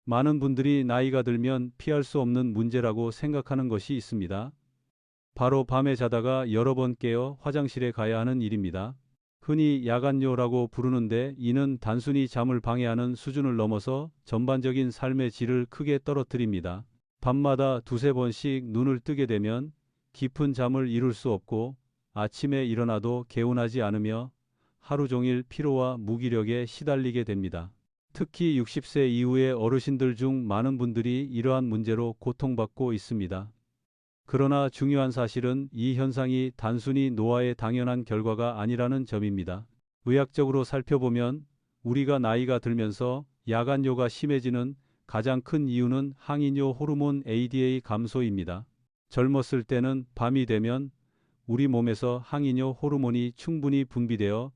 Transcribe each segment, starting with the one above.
많은 분들이 나이가 들면 피할 수 없는 문제라고 생각하는 것이 있습니다. 바로 밤에 자다가 여러 번 깨어 화장실에 가야 하는 일입니다. 흔히 야간요라고 부르는데 이는 단순히 잠을 방해하는 수준을 넘어서 전반적인 삶의 질을 크게 떨어뜨립니다. 밤마다 두세 번씩 눈을 뜨게 되면 깊은 잠을 이룰 수 없고 아침에 일어나도 개운하지 않으며 하루 종일 피로와 무기력에 시달리게 됩니다. 특히 60세 이후의 어르신들 중 많은 분들이 이러한 문제로 고통받고 있습니다. 그러나 중요한 사실은 이 현상이 단순히 노화의 당연한 결과가 아니라는 점입니다. 의학적으로 살펴보면 우리가 나이가 들면서 야간요가 심해지는 가장 큰 이유는 항인효 호르몬 ADA 감소입니다. 젊었을 때는 밤이 되면 우리 몸에서 항인효 호르몬이 충분히 분비되어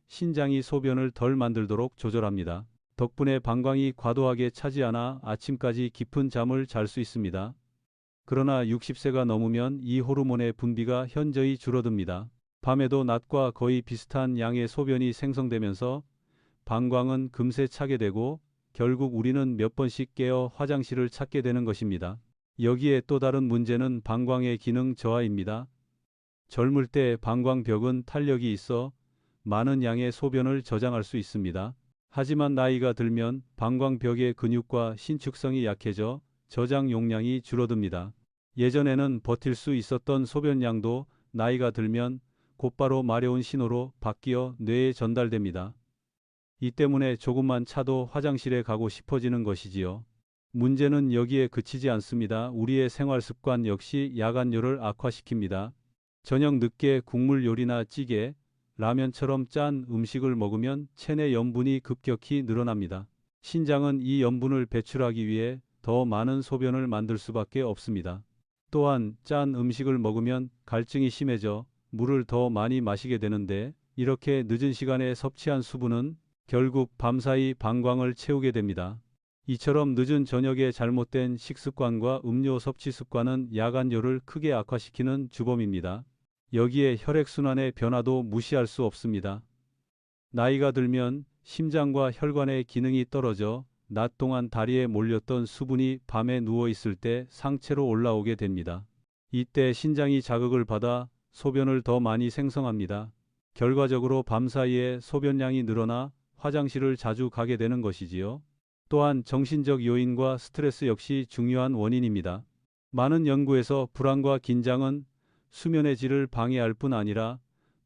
신장이 소변을 덜 만들도록 조절합니다. 덕분에 방광이 과도하게 차지 않아 아침까지 깊은 잠을 잘 수 있습니다. 그러나 60세가 넘으면 이 호르몬의 분비가 현저히 줄어듭니다. 밤에도 낮과 거의 비슷한 양의 소변이 생성되면서 방광은 금세 차게 되고 결국 우리는 몇 번씩 깨어 화장실을 찾게 되는 것입니다. 여기에 또 다른 문제는 방광의 기능 저하입니다. 젊을 때 방광벽은 탄력이 있어 많은 양의 소변을 저장할 수 있습니다. 하지만 나이가 들면 방광벽의 근육과 신축성이 약해져 저장 용량이 줄어듭니다. 예전에는 버틸 수 있었던 소변량도 나이가 들면 곧바로 마려운 신호로 바뀌어 뇌에 전달됩니다. 이 때문에 조금만 차도 화장실에 가고 싶어지는 것이지요. 문제는 여기에 그치지 않습니다. 우리의 생활 습관 역시 야간요를 악화시킵니다. 저녁 늦게 국물 요리나 찌개, 라면처럼 짠 음식을 먹으면 체내 염분이 급격히 늘어납니다. 신장은 이 염분을 배출하기 위해 더 많은 소변을 만들 수밖에 없습니다. 또한 짠 음식을 먹으면 갈증이 심해져 물을 더 많이 마시게 되는데 이렇게 늦은 시간에 섭취한 수분은 결국 밤사이 방광을 채우게 됩니다. 이처럼 늦은 저녁에 잘못된 식습관과 음료 섭취 습관은 야간요를 크게 악화시키는 주범입니다. 여기에 혈액순환의 변화도 무시할 수 없습니다. 나이가 들면 심장과 혈관의 기능이 떨어져 낮 동안 다리에 몰렸던 수분이 밤에 누워 있을 때 상체로 올라오게 됩니다. 이때 신장이 자극을 받아 소변을 더 많이 생성합니다. 결과적으로 밤사이에 소변량이 늘어나 화장실을 자주 가게 되는 것이지요. 또한 정신적 요인과 스트레스 역시 중요한 원인입니다. 많은 연구에서 불안과 긴장은 수면의 질을 방해할 뿐 아니라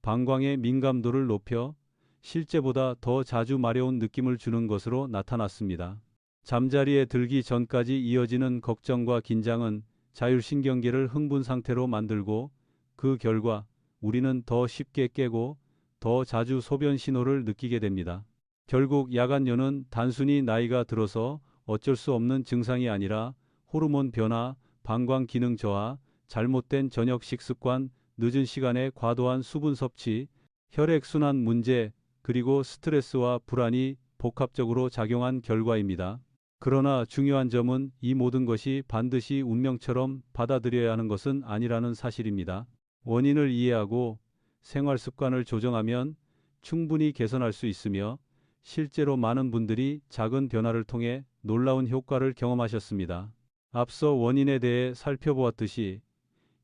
방광의 민감도를 높여 실제보다 더 자주 마려운 느낌을 주는 것으로 나타났습니다. 잠자리에 들기 전까지 이어지는 걱정과 긴장은 자율신경계를 흥분 상태로 만들고 그 결과 우리는 더 쉽게 깨고 더 자주 소변 신호를 느끼게 됩니다. 결국 야간요는 단순히 나이가 들어서 어쩔 수 없는 증상이 아니라 호르몬 변화, 방광 기능 저하, 잘못된 저녁 식습관, 늦은 시간에 과도한 수분 섭취, 혈액순환 문제, 그리고 스트레스와 불안이 복합적으로 작용한 결과입니다. 그러나 중요한 점은 이 모든 것이 반드시 운명처럼 받아들여야 하는 것은 아니라는 사실입니다. 원인을 이해하고 생활 습관을 조정하면 충분히 개선할 수 있으며 실제로 많은 분들이 작은 변화를 통해 놀라운 효과를 경험하셨습니다. 앞서 원인에 대해 살펴보았듯이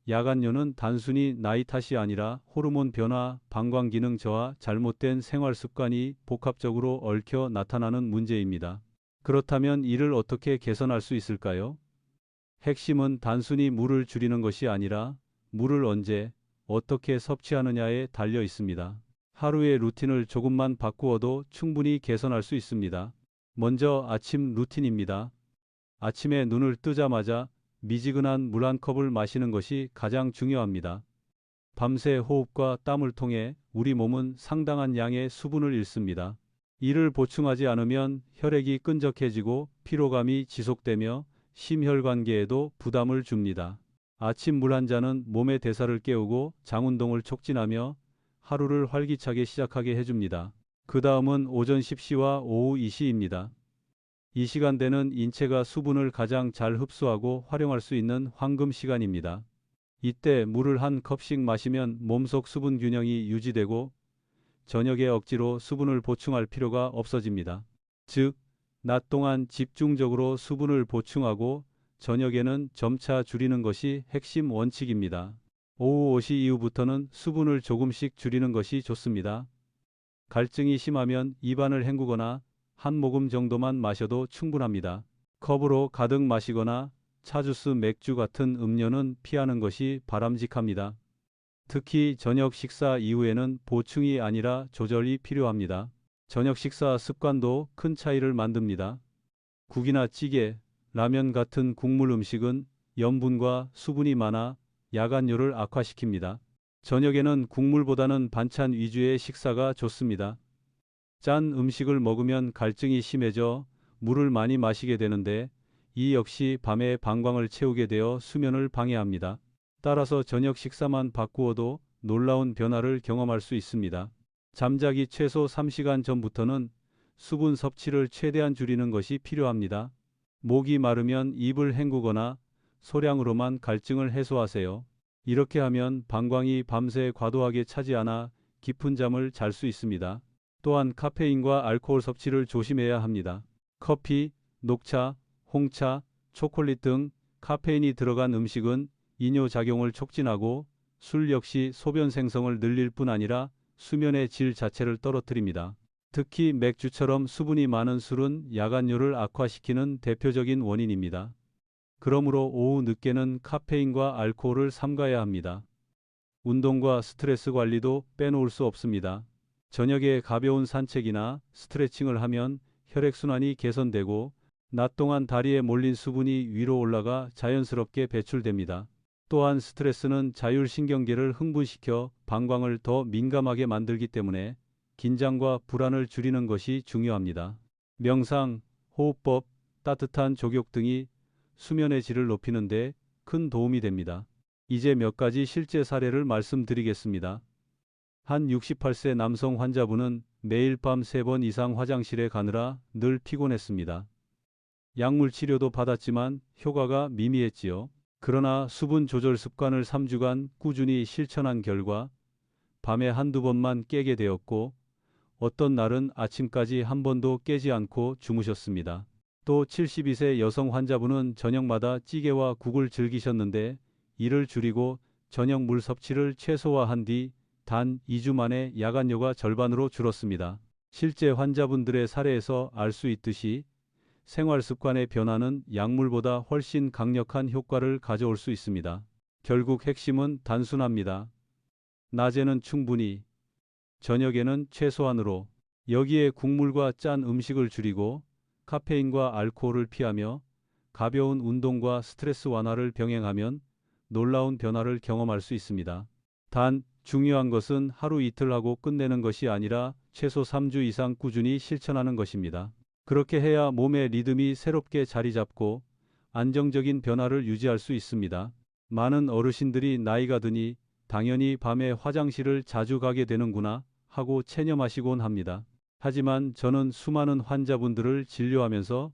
야간요는 단순히 나이 탓이 아니라 호르몬 변화, 방광 기능 저하, 잘못된 생활 습관이 복합적으로 얽혀 나타나는 문제입니다. 그렇다면 이를 어떻게 개선할 수 있을까요? 핵심은 단순히 물을 줄이는 것이 아니라 물을 언제, 어떻게 섭취하느냐에 달려 있습니다. 하루의 루틴을 조금만 바꾸어도 충분히 개선할 수 있습니다. 먼저 아침 루틴입니다. 아침에 눈을 뜨자마자 미지근한 물 한 컵을 마시는 것이 가장 중요합니다. 밤새 호흡과 땀을 통해 우리 몸은 상당한 양의 수분을 잃습니다. 이를 보충하지 않으면 혈액이 끈적해지고 피로감이 지속되며 심혈관계에도 부담을 줍니다. 아침 물 한 잔은 몸의 대사를 깨우고 장운동을 촉진하며 하루를 활기차게 시작하게 해줍니다. 그 다음은 오전 10시와 오후 2시입니다. 이 시간대는 인체가 수분을 가장 잘 흡수하고 활용할 수 있는 황금 시간입니다. 이때 물을 한 컵씩 마시면 몸속 수분 균형이 유지되고 저녁에 억지로 수분을 보충할 필요가 없어집니다. 즉, 낮 동안 집중적으로 수분을 보충하고 저녁에는 점차 줄이는 것이 핵심 원칙입니다. 오후 5시 이후부터는 수분을 조금씩 줄이는 것이 좋습니다. 갈증이 심하면 입안을 헹구거나 한 모금 정도만 마셔도 충분합니다. 컵으로 가득 마시거나 차주스, 맥주 같은 음료는 피하는 것이 바람직합니다. 특히 저녁 식사 이후에는 보충이 아니라 조절이 필요합니다. 저녁 식사 습관도 큰 차이를 만듭니다. 국이나 찌개, 라면 같은 국물 음식은 염분과 수분이 많아 야간뇨를 악화시킵니다. 저녁에는 국물보다는 반찬 위주의 식사가 좋습니다. 짠 음식을 먹으면 갈증이 심해져 물을 많이 마시게 되는데 이 역시 밤에 방광을 채우게 되어 수면을 방해합니다. 따라서 저녁 식사만 바꾸어도 놀라운 변화를 경험할 수 있습니다. 잠자기 최소 3시간 전부터는 수분 섭취를 최대한 줄이는 것이 필요합니다. 목이 마르면 입을 헹구거나 소량으로만 갈증을 해소하세요. 이렇게 하면 방광이 밤새 과도하게 차지 않아 깊은 잠을 잘 수 있습니다. 또한 카페인과 알코올 섭취를 조심해야 합니다. 커피, 녹차, 홍차, 초콜릿 등 카페인이 들어간 음식은 이뇨작용을 촉진하고 술 역시 소변 생성을 늘릴 뿐 아니라 수면의 질 자체를 떨어뜨립니다. 특히 맥주처럼 수분이 많은 술은 야간뇨를 악화시키는 대표적인 원인입니다. 그러므로 오후 늦게는 카페인과 알코올을 삼가야 합니다. 운동과 스트레스 관리도 빼놓을 수 없습니다. 저녁에 가벼운 산책이나 스트레칭을 하면 혈액순환이 개선되고 낮 동안 다리에 몰린 수분이 위로 올라가 자연스럽게 배출됩니다. 또한 스트레스는 자율신경계를 흥분시켜 방광을 더 민감하게 만들기 때문에 긴장과 불안을 줄이는 것이 중요합니다. 명상, 호흡법, 따뜻한 족욕 등이 수면의 질을 높이는 데 큰 도움이 됩니다. 이제 몇 가지 실제 사례를 말씀드리겠습니다. 한 68세 남성 환자분은 매일 밤 3번 이상 화장실에 가느라 늘 피곤했습니다. 약물 치료도 받았지만 효과가 미미했지요. 그러나 수분 조절 습관을 3주간 꾸준히 실천한 결과 밤에 한두 번만 깨게 되었고 어떤 날은 아침까지 한 번도 깨지 않고 주무셨습니다. 또 72세 여성 환자분은 저녁마다 찌개와 국을 즐기셨는데 이를 줄이고 저녁 물 섭취를 최소화한 뒤 단 2주 만에 야간뇨가 절반으로 줄었습니다. 실제 환자분들의 사례에서 알 수 있듯이 생활 습관의 변화는 약물보다 훨씬 강력한 효과를 가져올 수 있습니다. 결국 핵심은 단순합니다. 낮에는 충분히, 저녁에는 최소한으로. 여기에 국물과 짠 음식을 줄이고 카페인과 알코올을 피하며 가벼운 운동과 스트레스 완화를 병행하면 놀라운 변화를 경험할 수 있습니다. 단 중요한 것은 하루 이틀 하고 끝내는 것이 아니라 최소 3주 이상 꾸준히 실천하는 것입니다. 그렇게 해야 몸의 리듬이 새롭게 자리 잡고 안정적인 변화를 유지할 수 있습니다. 많은 어르신들이 나이가 드니 당연히 밤에 화장실을 자주 가게 되는구나 하고 체념하시곤 합니다. 하지만 저는 수많은 환자분들을 진료하면서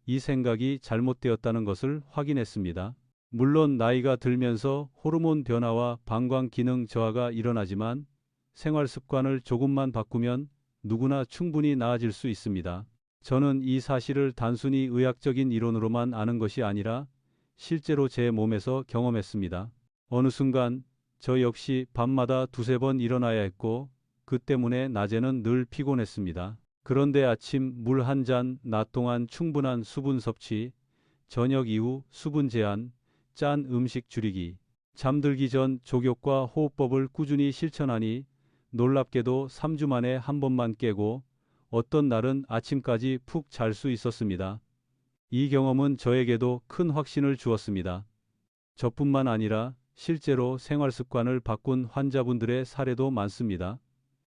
이 생각이 잘못되었다는 것을 확인했습니다. 물론 나이가 들면서 호르몬 변화와 방광 기능 저하가 일어나지만 생활 습관을 조금만 바꾸면 누구나 충분히 나아질 수 있습니다. 저는 이 사실을 단순히 의학적인 이론으로만 아는 것이 아니라 실제로 제 몸에서 경험했습니다. 어느 순간 저 역시 밤마다 두세 번 일어나야 했고 그 때문에 낮에는 늘 피곤했습니다. 그런데 아침 물 한 잔, 낮 동안 충분한 수분 섭취, 저녁 이후 수분 제한, 짠 음식 줄이기, 잠들기 전 족욕과 호흡법을 꾸준히 실천하니 놀랍게도 3주 만에 한 번만 깨고 어떤 날은 아침까지 푹 잘 수 있었습니다. 이 경험은 저에게도 큰 확신을 주었습니다. 저뿐만 아니라 실제로 생활 습관을 바꾼 환자분들의 사례도 많습니다.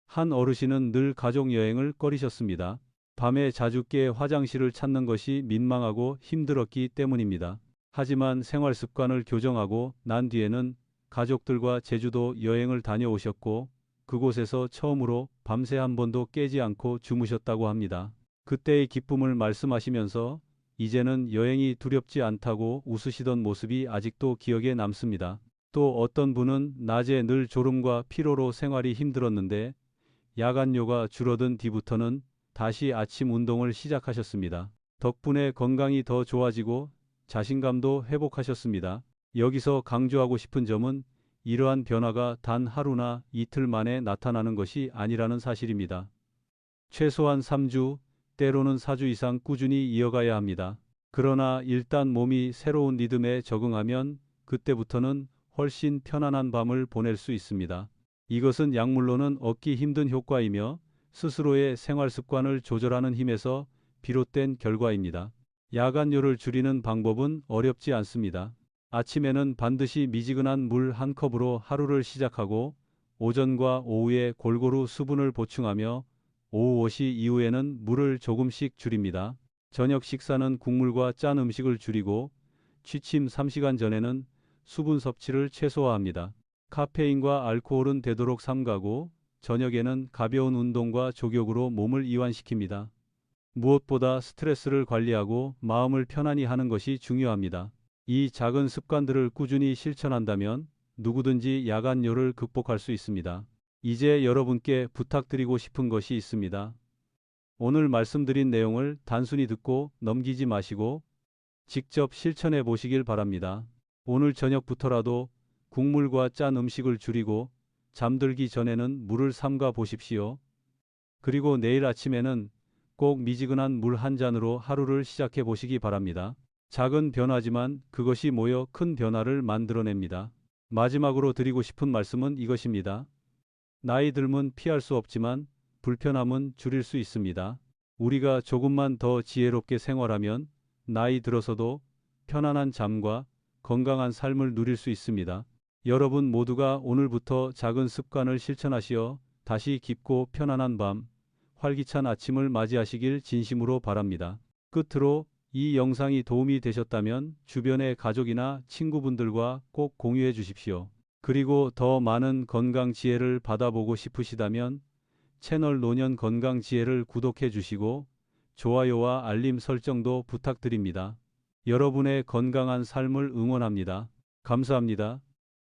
한 어르신은 늘 가족 여행을 꺼리셨습니다. 밤에 자주 깨 화장실을 찾는 것이 민망하고 힘들었기 때문입니다. 하지만 생활 습관을 교정하고 난 뒤에는 가족들과 제주도 여행을 다녀오셨고 그곳에서 처음으로 밤새 한 번도 깨지 않고 주무셨다고 합니다. 그때의 기쁨을 말씀하시면서 이제는 여행이 두렵지 않다고 웃으시던 모습이 아직도 기억에 남습니다. 또 어떤 분은 낮에 늘 졸음과 피로로 생활이 힘들었는데 야간뇨가 줄어든 뒤부터는 다시 아침 운동을 시작하셨습니다. 덕분에 건강이 더 좋아지고 자신감도 회복하셨습니다. 여기서 강조하고 싶은 점은 이러한 변화가 단 하루나 이틀 만에 나타나는 것이 아니라는 사실입니다. 최소한 3주, 때로는 4주 이상 꾸준히 이어가야 합니다. 그러나 일단 몸이 새로운 리듬에 적응하면 그때부터는 훨씬 편안한 밤을 보낼 수 있습니다. 이것은 약물로는 얻기 힘든 효과이며 스스로의 생활 습관을 조절하는 힘에서 비롯된 결과입니다. 야간료를 줄이는 방법은 어렵지 않습니다. 아침에는 반드시 미지근한 물 한 컵으로 하루를 시작하고 오전과 오후에 골고루 수분을 보충하며 오후 5시 이후에는 물을 조금씩 줄입니다. 저녁 식사는 국물과 짠 음식을 줄이고 취침 3시간 전에는 수분 섭취를 최소화합니다. 카페인과 알코올은 되도록 삼가고 저녁에는 가벼운 운동과 족욕으로 몸을 이완시킵니다. 무엇보다 스트레스를 관리하고 마음을 편안히 하는 것이 중요합니다. 이 작은 습관들을 꾸준히 실천한다면 누구든지 야간뇨를 극복할 수 있습니다. 이제 여러분께 부탁드리고 싶은 것이 있습니다. 오늘 말씀드린 내용을 단순히 듣고 넘기지 마시고 직접 실천해 보시길 바랍니다. 오늘 저녁부터라도 국물과 짠 음식을 줄이고 잠들기 전에는 물을 삼가 보십시오. 그리고 내일 아침에는 꼭 미지근한 물 한 잔으로 하루를 시작해 보시기 바랍니다. 작은 변화지만 그것이 모여 큰 변화를 만들어냅니다. 마지막으로 드리고 싶은 말씀은 이것입니다. 나이 들면 피할 수 없지만 불편함은 줄일 수 있습니다. 우리가 조금만 더 지혜롭게 생활하면 나이 들어서도 편안한 잠과 건강한 삶을 누릴 수 있습니다. 여러분 모두가 오늘부터 작은 습관을 실천하시어 다시 깊고 편안한 밤, 활기찬 아침을 맞이하시길 진심으로 바랍니다. 끝으로 이 영상이 도움이 되셨다면 주변의 가족이나 친구분들과 꼭 공유해 주십시오. 그리고 더 많은 건강 지혜를 받아보고 싶으시다면 채널 노년 건강 지혜를 구독해 주시고 좋아요와 알림 설정도 부탁드립니다. 여러분의 건강한 삶을 응원합니다. 감사합니다.